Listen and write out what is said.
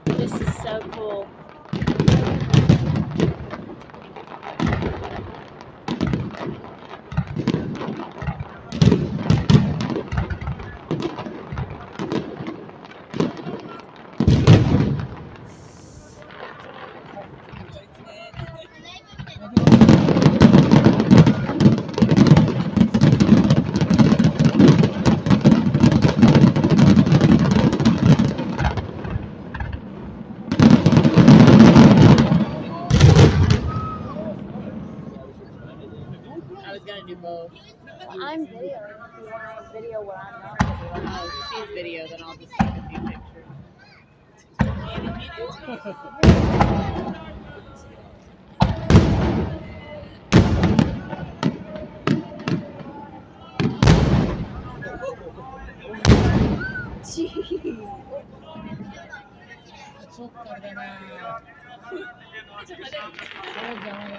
This is so cool. I was gonna do both. I'm videoing. If you want to video what I'm not doing. Oh, she's video, then I'll just take a few pictures. Jeez. Sukar ka na. So, jangan